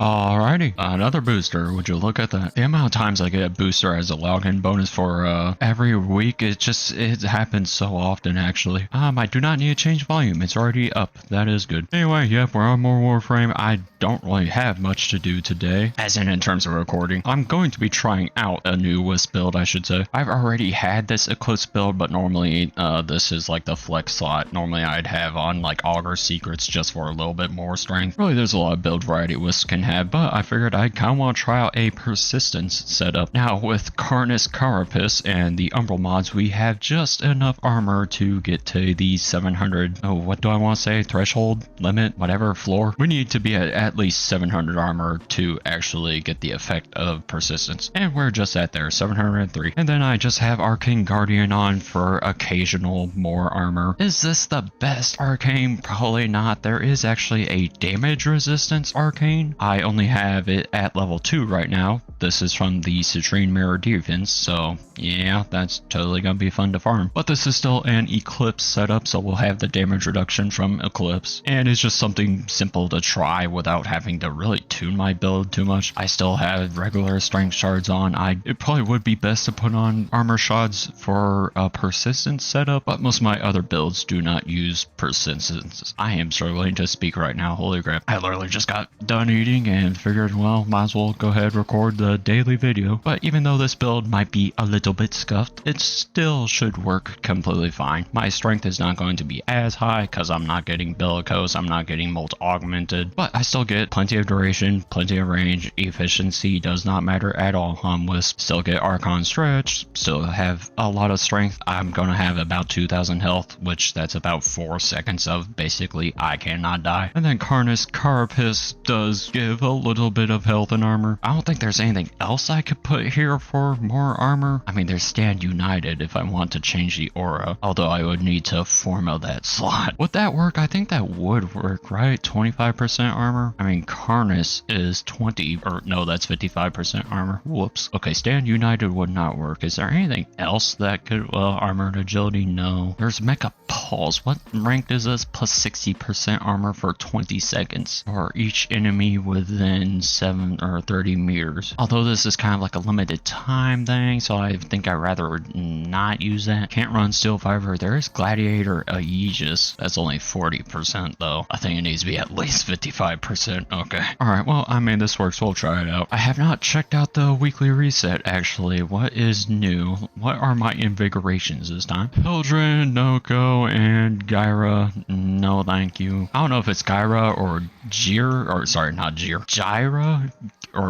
Alrighty, another booster. Would you look at that? The amount of times I get a booster as a login bonus for every week, it happens so often actually. I do not need to change volume. It's already up. That is good. Anyway, yep, we're on more Warframe. I don't really have much to do today, as in terms of recording. I'm going to be trying out a new Wisp build, I should say. I've already had this Eclipse build, but normally this is like the flex slot. Normally I'd have on like Augur Secrets just for a little bit more strength. Really, there's a lot of build variety Wisp can have, but I figured I kind of want to try out a persistence setup. Now with Carnus Carapace and the Umbral mods, we have just enough armor to get to the 700, what do I want to say, threshold, limit, whatever, floor. We need to be at least 700 armor to actually get the effect of persistence, and we're just at there, 703. And then I just have Arcane Guardian on for occasional more armor. Is this the best arcane? Probably not. There is actually a damage resistance arcane. I only have it at level 2 right now. This is from the Citrine Mirror Defense, so yeah, that's totally gonna be fun to farm. But this is still an Eclipse setup, so we'll have the damage reduction from Eclipse, and it's just something simple to try without having to really tune my build too much. I still have regular strength shards on. It probably would be best to put on armor shards for a persistence setup, but most of my other builds do not use persistence. I am struggling to speak right now, holy crap. I literally just got done eating and figured, well, might as well go ahead record the daily video. But even though this build might be a little bit scuffed, it still should work completely fine. My strength is not going to be as high because I'm not getting bellicose, I'm not getting molt augmented, but I still get plenty of duration, plenty of range. Efficiency does not matter at all on Wisp. Still get Archon stretch, still have a lot of strength. I'm gonna have about 2000 health, which that's about 4 seconds of basically I cannot die. And then Carnus Carapace does give a little bit of health and armor. I don't think there's anything else I could put here for more armor. I mean, there's Stand United if I want to change the aura, although I would need to forma that slot. Would that work? I think that would work, right? 25% armor? I mean, Carnus is 20, or no, that's 55% armor. Whoops. Okay, Stand United would not work. Is there anything else that could, armor and agility? No. There's Mecha Pulse. What ranked is this? Plus 60% armor for 20 seconds for each enemy within 7 or 30 meters. Although this is kind of like a limited time thing, so I think I'd rather not use that. Can't run Steel Fiber. There is Gladiator Aegis. That's only 40% though. I think it needs to be at least 55%. Okay. Alright, well, I mean, this works. We'll try it out. I have not checked out the weekly reset, actually. What is new? What are my invigorations this time? Hildren, Noko, and Gyra. No, thank you. I don't know if it's Gyra or Gyra or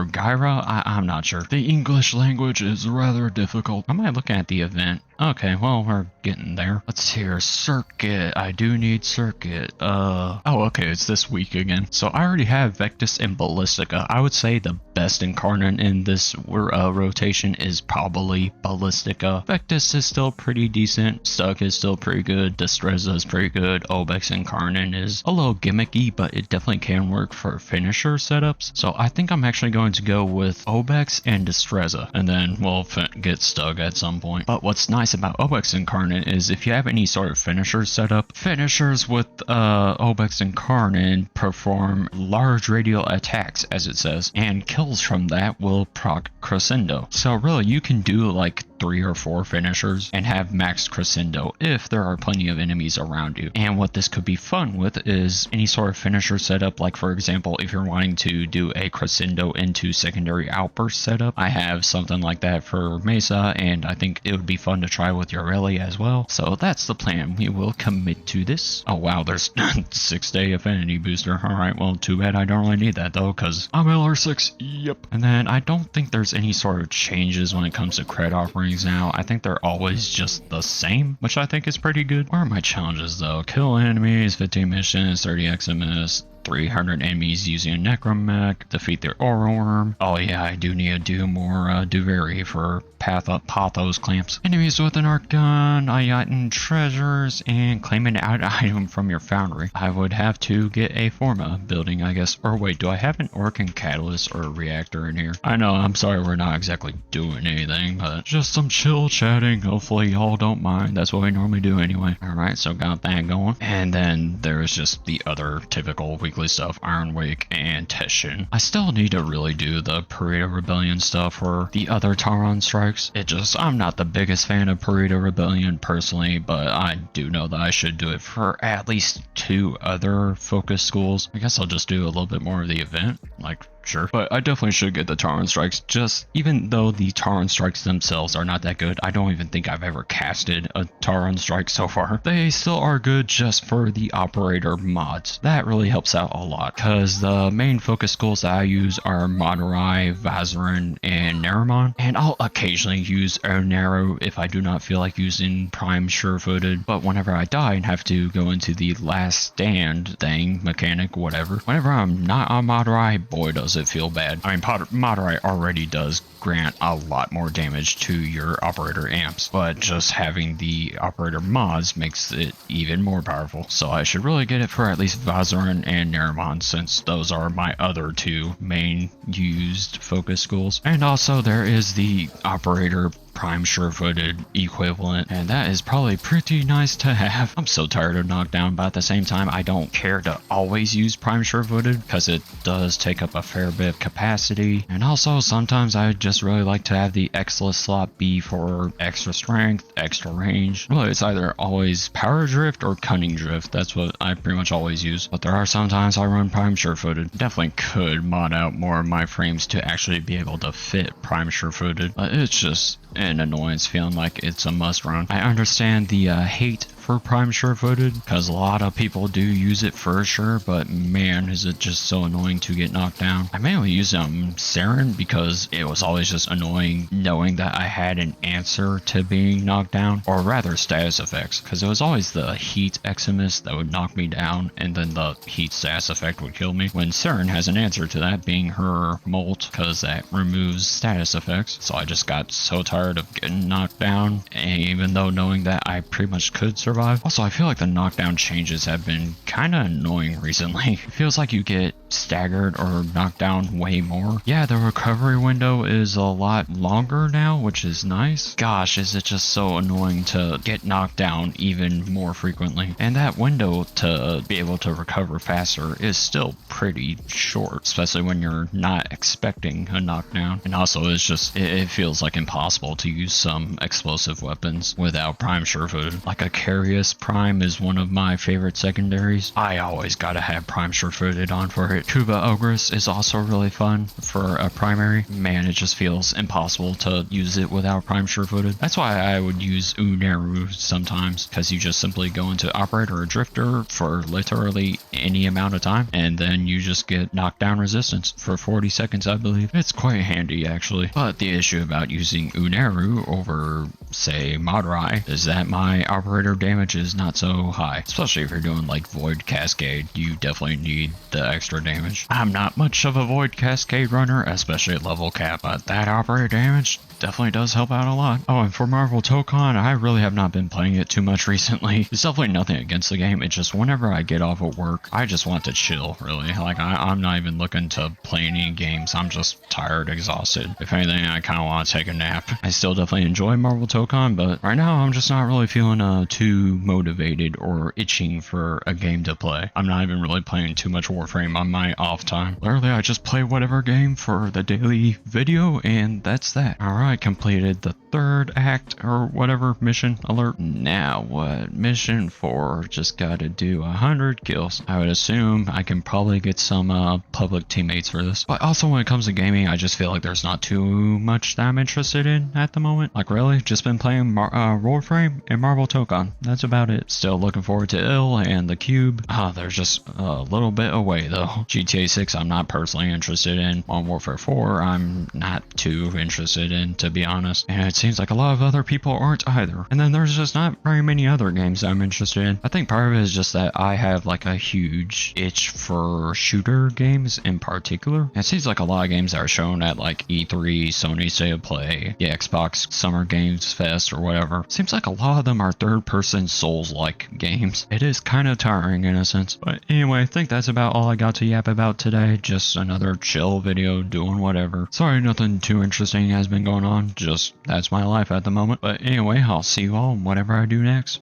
Gyra. I'm not sure. The English language is rather difficult. Am I looking at the event? Okay, well, we're getting there. Let's hear Circuit. I do need Circuit. Oh, okay, it's this week again. So I already have Vectis and Ballistica. I would say the best incarnate in this rotation is probably Ballistica. Vectis is still pretty decent. Stuck is still pretty good. Destreza is pretty good. Obex incarnate is a little gimmicky, but it definitely can work for finisher setups. So I think I'm actually going to go with Obex and Destreza, and then we'll get Stug at some point. But what's nice about Obex Incarnate is if you have any sort of finisher setup, finishers with Obex Incarnate perform large radial attacks, as it says, and kills from that will proc Crescendo. So really, you can do like 3 or 4 finishers and have max Crescendo if there are plenty of enemies around you. And what this could be fun with is any sort of finisher setup, like for example, if you're wanting to do a Crescendo into secondary outburst setup, I have something like that for Mesa, and I think it would be fun to try with Aurelia as well. So that's the plan. We will commit to this. Oh wow, there's 6-day affinity booster. Alright, well, too bad I don't really need that though, because I'm LR6. Yep. And then I don't think there's any sort of changes when it comes to cred offerings now. I think they're always just the same, which I think is pretty good. Where are my challenges though? Kill enemies, 15 missions, 30 XMS, 300 enemies using a Necromech, defeat their Aura Worm. Oh yeah, I do need to do more Duveri for Pathos clamps. Enemies with an arc gun, Ayatan treasures, and claim an item from your foundry. I would have to get a Forma building, I guess. Or wait, do I have an Orcan Catalyst or a Reactor in here? I know, I'm sorry we're not exactly doing anything, but just some chill chatting. Hopefully y'all don't mind. That's what we normally do anyway. Alright, so got that going. And then there's just the other typical weekly stuff, Iron Wake and Teshin. I still need to really do the Parade of Rebellion stuff or the other Tauron strikes. I'm not the biggest fan of Parade of Rebellion personally, but I do know that I should do it for at least 2 other focus schools. I guess I'll just do a little bit more of the event, like, sure. But I definitely should get the Tauron strikes, just even though the Tauron strikes themselves are not that good. I don't even think I've ever casted a Tauron strike so far. They still are good just for the operator mods. That really helps out a lot, because the main focus schools that I use are Madurai, Vazarin, and Naramon, and I'll occasionally use Onaru if I do not feel like using Prime Sure-Footed, but whenever I die and have to go into the last stand thing, mechanic, whatever, whenever I'm not on Madurai, boy does it feel bad. I mean, Madurai already does grant a lot more damage to your operator amps, but just having the operator mods makes it even more powerful. So I should really get it for at least Vazarin and Naramon, since those are my other 2 main used focus schools. And also there is the operator Prime Sure-Footed equivalent, and that is probably pretty nice to have. I'm so tired of knockdown, but at the same time I don't care to always use Prime Sure-Footed because it does take up a fair bit of capacity, and also sometimes I just really like to have the Exla slot be for extra strength, extra range. Well, it's either always Power Drift or Cunning Drift. That's what I pretty much always use, but there are sometimes I run Prime Sure-Footed. Definitely could mod out more of my frames to actually be able to fit Prime Sure-Footed, but it's just an annoyance feeling like it's a must run. I understand the hate for Prime Sure-Footed, because a lot of people do use it for sure, but man, is it just so annoying to get knocked down. I mainly use Saren because it was always just annoying knowing that I had an answer to being knocked down, or rather status effects, because it was always the heat Eximus that would knock me down, and then the heat status effect would kill me, when Saren has an answer to that, being her molt, because that removes status effects. So I just got so tired of getting knocked down, and even though knowing that I pretty much could survive. Also, I feel like the knockdown changes have been kind of annoying recently. It feels like you get staggered or knocked down way more. Yeah, the recovery window is a lot longer now, which is nice. Gosh, is it just so annoying to get knocked down even more frequently. And that window to be able to recover faster is still pretty short, especially when you're not expecting a knockdown. And also, it's just, it feels like impossible to use some explosive weapons without Prime Sure-Footed. Like a Carius Prime is one of my favorite secondaries. I always gotta have Prime Sure-Footed on for it. Tuba Ogress is also really fun for a primary. Man, it just feels impossible to use it without Prime Sure-Footed. That's why I would use Uneru sometimes, because you just simply go into Operator or Drifter for literally any amount of time, and then you just get knockdown resistance for 40 seconds, I believe. It's quite handy, actually. But the issue about using Uneru over, say, Madurai is that my operator damage is not so high. Especially if you're doing like Void Cascade, you definitely need the extra damage. I'm not much of a Void Cascade runner, especially at level cap, but that operator damage definitely does help out a lot. Oh, and for Marvel Tokon, I really have not been playing it too much recently. It's definitely nothing against the game. It's just whenever I get off of work, I just want to chill, really. Like, I'm not even looking to play any games. I'm just tired, exhausted. If anything, I kind of want to take a nap. I still definitely enjoy Marvel Tokon, but right now I'm just not really feeling too motivated or itching for a game to play. I'm not even really playing too much Warframe on my off time. Literally, I just play whatever game for the daily video, and that's that. Alright, completed the 3rd act or whatever mission alert. Now what? Mission 4, just gotta do 100 kills. I would assume I can probably get some public teammates for this. But also when it comes to gaming, I just feel like there's not too much that I'm interested in at the moment. Like really, just been playing Warframe and Marvel Tokon. That's about it. Still looking forward to Ill and the Cube. They're just a little bit away though. GTA 6 I'm not personally interested in. Modern Warfare 4 I'm not too interested in, to be honest. And it seems like a lot of other people aren't either. And then there's just not very many other games I'm interested in. I think part of it is just that I have like a huge itch for shooter games in particular. And it seems like a lot of games that are shown at like E3, Sony State of Play, the Xbox Summer Games Fest or whatever. Seems like a lot of them are third-person Souls-like games. It is kind of tiring in a sense. But anyway, I think that's about all I got to yap about today. Just another chill video doing whatever. Sorry, nothing too interesting has been going on. Just that's my life at the moment. But anyway, I'll see you all in whatever I do next.